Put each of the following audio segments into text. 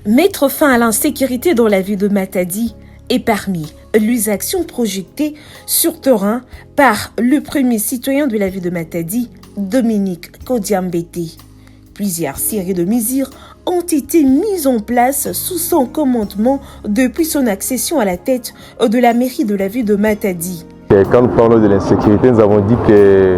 Mettre fin à l'insécurité dans la ville de Matadi est parmi les actions projetées sur terrain par le premier citoyen de la ville de Matadi, Dominique Kodiambete. Plusieurs séries de mesures ont été mises en place sous son commandement depuis son accession à la tête de la mairie de la ville de Matadi. Quand nous parlons de l'insécurité, nous avons dit que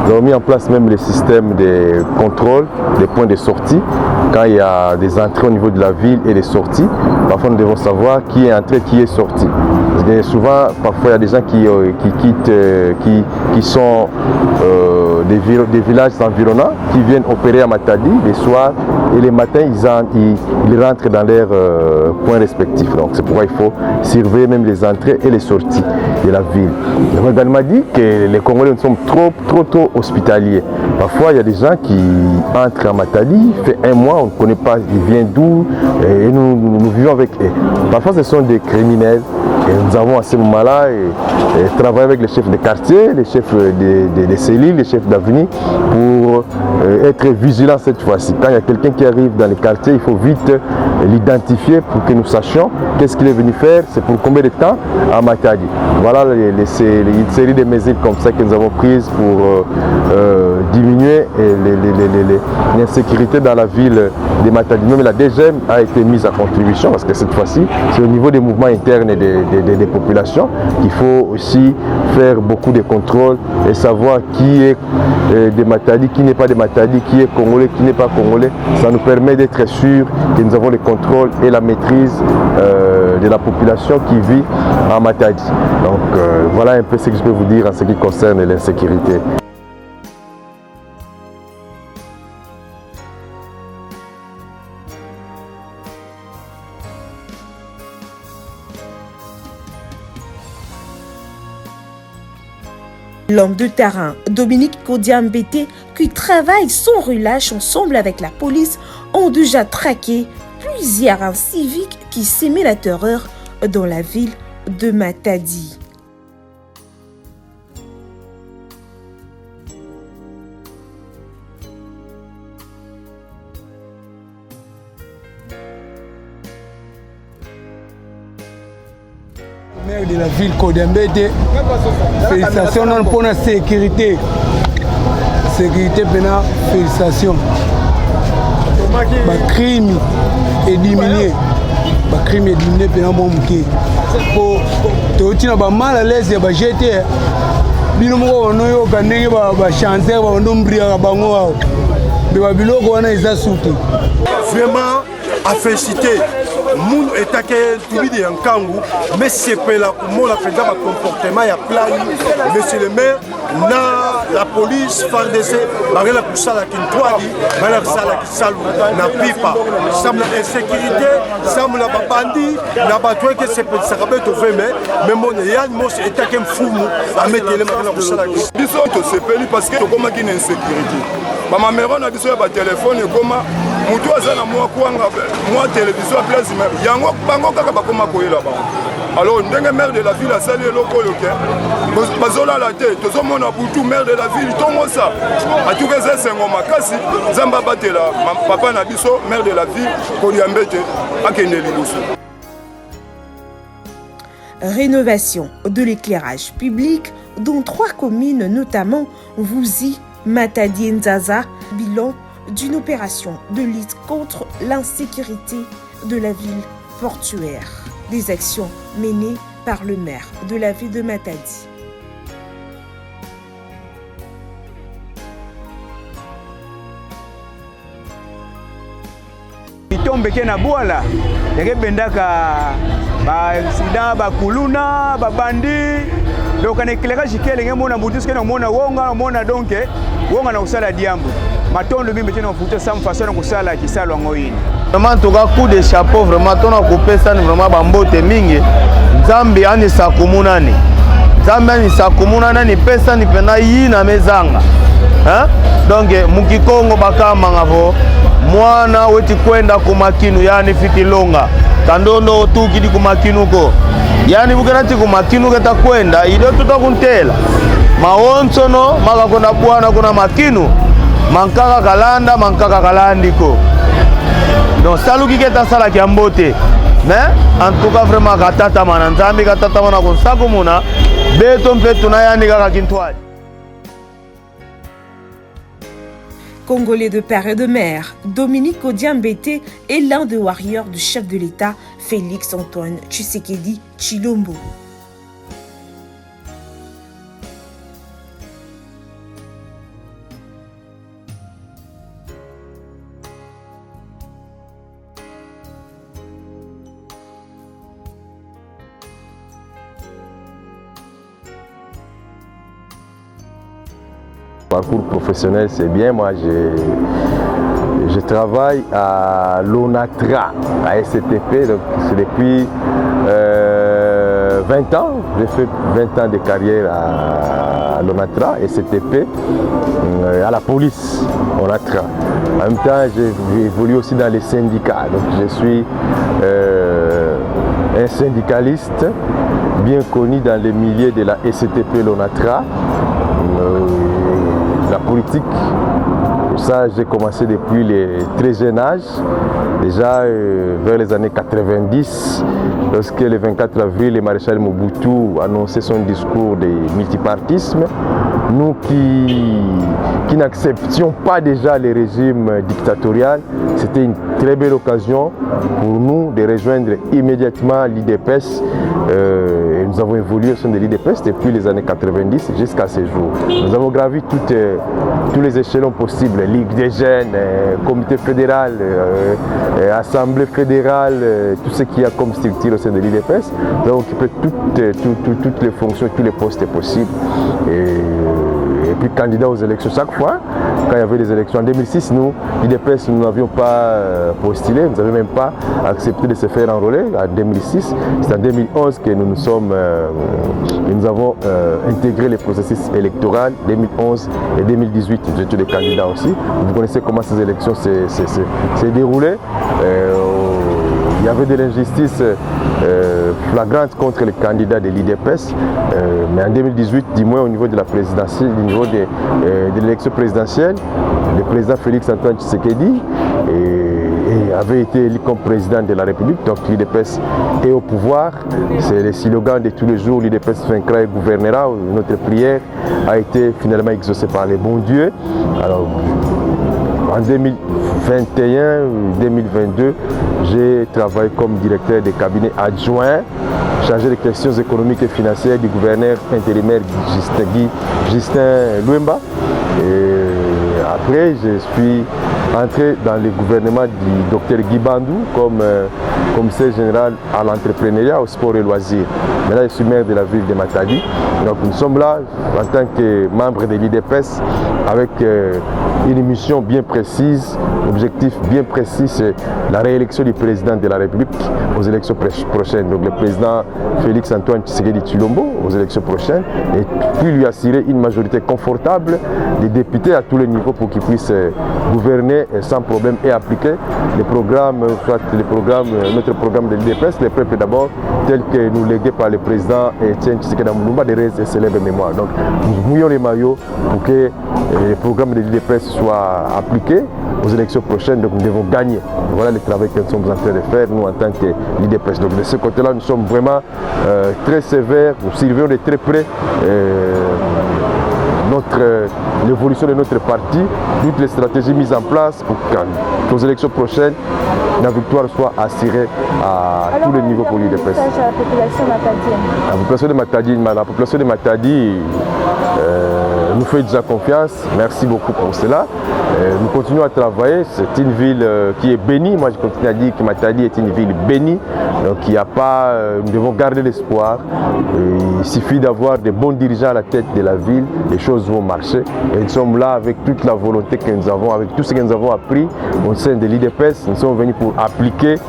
nous avons mis en place même le système de contrôle des points de sortie. Quand il y a des entrées au niveau de la ville et des sorties, parfois nous devons savoir qui est entré, qui est sorti. Parce que souvent, parfois il y a des gens qui quittent, qui sont des villages environnants, qui viennent opérer à Matadi les soirs et les matins ils rentrent dans leurs points respectifs. Donc c'est pourquoi il faut surveiller même les entrées et les sorties de la ville. On m'a dit que les Congolais nous sommes trop hospitaliers. Parfois, il y a des gens qui entrent à Matadi, il fait un mois, on ne connaît pas, ils viennent d'où, et nous vivons avec eux. Parfois, ce sont des criminels. Et nous avons à ce moment-là travaillé avec les chefs de quartier, les chefs des cellules, les chefs d'avenue pour être vigilants cette fois-ci. Quand il y a quelqu'un qui arrive dans les quartiers, il faut vite l'identifier pour que nous sachions qu'est-ce qu'il est venu faire, c'est pour combien de temps à Matadi. Voilà une série de mesures comme ça que nous avons prises pour diminuer l'insécurité dans la ville de Matadi. Même la DGM a été mise à contribution parce que cette fois-ci, c'est au niveau des mouvements internes des populations qu'il faut aussi faire beaucoup de contrôles et savoir qui est de Matadi, qui n'est pas de Matadi, qui est congolais, qui n'est pas congolais. Ça nous permet d'être sûr que nous avons le contrôle et la maîtrise de la population qui vit à Matadi. Donc voilà un peu ce que je peux vous dire en ce qui concerne l'insécurité. L'homme de terrain, Dominique Kodiambete, qui travaille sans relâche ensemble avec la police, ont déjà traqué plusieurs inciviques qui sémaient la terreur dans la ville de Matadi. Maire de la ville Kodiambete, félicitations pour la sécurité. Sécurité pénale, félicitations. Le crime est diminué. Le crime est diminué pénal bon mouké. Pour tu n'as pas mal à l'aise de jeter. Bino mo no yo kanenge ba chancer ba ndo mbria bango. De ba biloko wana ezasuti. Vraiment à féliciter. Moun etake tubidi ya nkangu mais c'est pas la mon la président va comportement ya plan monsieur le maire na la police FARDC bagala kusala kintwadi bala kusala kisalu na pipa samla insécurité samla babandi na batwe que c'est peut sakabe to veme mais mon yan mos etake mfumu ametele makala kusala biso to sepeli parce que to koma ki insécurité ba mamero na biso ya ba téléphone koma mutu azana mwa kwanga mwa télévision place yango bango kaka bakoma koyela bango. Alors ndenge maire de la ville asali eloko oyo ke bazolala te tozomona butu maire de la ville tongo sa atuka eza esengo makasi nzambe abatela papa na biso maire de la ville Kodiambete akende liboso. Rénovation de l'éclairage public dans 3 communes, notamment Vouzi, Matadi et Nzaza, bilan d'une opération de lutte contre l'insécurité de la ville portuaire. Des actions menées par le maire de la ville de Matadi. Itombeke na bwala yake bendaka ba sida ba kuluna ba bandi donc un éclairage kelenge mona butuske na mona wonga donc wonga na kusala diambo matondo bimbe tena futa sam façon na kusala kisalo ngoyini. Vraiment toka coup de chapeau vraiment tona kopesa ni vraiment bambote mingi nzambe ani sakumunani nzambe ani sakumunana ni pesa ni pena yina mezanga hein donc mukikongo bakama ngavo mwana weti kwenda kumakinu yani fitilonga tandondo tukidi kumakinuko yani bukanati kumakinu keta kwenda ile tutakuntela maonsono maka kona bwana kuna makinu mankaka kalanda mankaka kalandiko donc saluki ke tasalaki ya mbote mais en tout cas vraiment katatama na nzambe katatama na konsako mona beto mpe tunayani kaka kintwali. Congolais de père et de mère, Dominique Kodiambete est l'un des warriors du chef de l'État, Félix Antoine Tshisekedi Tshilombo. Parcours professionnel, c'est bien. Moi, je travaille à l'ONATRA, à SCTP, donc c'est depuis 20 ans. J'ai fait 20 ans de carrière à l'ONATRA, SCTP, à la police, ONATRA. En même temps, j'ai évolué aussi dans les syndicats. Donc, je suis un syndicaliste bien connu dans les milieux de la SCTP, l'ONATRA. La politique, ça j'ai commencé depuis les très jeunes âges, déjà vers les années 90, lorsque le 24 avril, le maréchal Mobutu annonçait son discours de multipartisme. Nous qui n'acceptions pas déjà le régime dictatorial, c'était une très belle occasion pour nous de rejoindre immédiatement l'IDPS. Nous avons évolué au sein de l'IDPS depuis les années 90 jusqu'à ce jour. Nous avons gravi tous les échelons possibles, Ligue des jeunes, comité fédéral, assemblée fédérale, tout ce qu'il y a comme structure au sein de l'IDPS. Nous avons occupé toutes les fonctions, tous les postes possibles. Et puis candidat aux élections chaque fois. Quand il y avait des élections en 2006, nous, l'IDPS, nous n'avions pas postulé, nous n'avions même pas accepté de se faire enrôler en 2006. C'est en 2011 que nous avons intégré le processus électoral 2011 et 2018. Nous étions des candidats aussi. Vous connaissez comment ces élections s'est déroulées. Il y avait de l'injustice flagrante contre les candidats de l'IDPS, mais en 2018, du moins au niveau de la présidentielle, au niveau de l'élection présidentielle, le président Félix Antoine Tshisekedi avait été élu comme président de la République, donc l'IDPS est au pouvoir. C'est le slogan de tous les jours, l'IDPS vaincra et gouvernera. Notre prière a été finalement exaucée par les bons dieux. Alors, en 2021-2022, j'ai travaillé comme directeur de cabinet adjoint, chargé des questions économiques et financières du gouverneur intérimaire Justin Luemba. Et après, je suis entré dans le gouvernement du docteur Guy Bandou comme commissaire général à l'entrepreneuriat, au sport et loisirs. Maintenant, je suis maire de la ville de Matadi. Donc nous sommes là en tant que membre de l'IDPS avec une mission bien précise, objectif bien précis, c'est la réélection du président de la République aux élections prochaines. Donc le président Félix Antoine Tshisekedi Tshilombo aux élections prochaines, et puis lui assurer une majorité confortable des députés à tous les niveaux pour qu'ils puissent gouverner sans problème et appliquer les programmes, notre programme de l'IDPS, les peuples d'abord, tel que nous légués par le président Etienne Tshisekedi Tshilombo de reste et célèbre mémoire. Donc nous mouillons les maillots pour que les programmes de l'IDPS soient appliqués aux élections prochaines, donc nous devons gagner. Voilà le travail que nous sommes en train de faire, nous en tant que l'IDPS. Donc de ce côté-là, nous sommes vraiment très sévères, nous surveillons de très près l'évolution de notre parti, toutes les stratégies mises en place pour qu'aux élections prochaines, la victoire soit assurée à tous les niveaux pour l'IDPS. La population matadienne. La population de Matadi nous fait déjà confiance. Merci beaucoup pour cela. Nous continuons à travailler. C'est une ville qui est bénie. Moi, je continue à dire que Matadi est une ville bénie. Donc, il n'y a pas. Nous devons garder l'espoir. Il suffit d'avoir de bons dirigeants à la tête de la ville. Les choses vont marcher. Et nous sommes là avec toute la volonté que nous avons, avec tout ce que nous avons appris au sein de l'IDPS. Nous sommes venus pour appliquer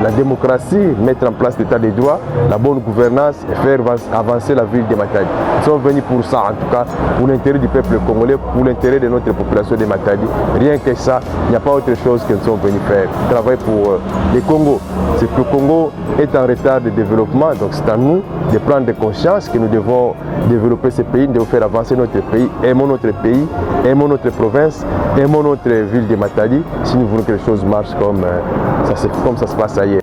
la démocratie, mettre en place l'état des droits, la bonne gouvernance et faire avancer la ville de Matadi. Nous sommes venus pour ça, en tout cas, pour l'intérêt du peuple congolais, pour l'intérêt de notre population de Matadi. Rien que ça, il n'y a pas autre chose que nous sommes venus faire. Travailler pour le Congo. C'est que le Congo est en retard de développement, donc c'est à nous de prendre conscience que nous devons développer ce pays, nous devons faire avancer notre pays, aimons notre pays, aimons notre province, aimons notre ville de Matadi, si nous voulons que les choses marchent comme ça se passe ailleurs.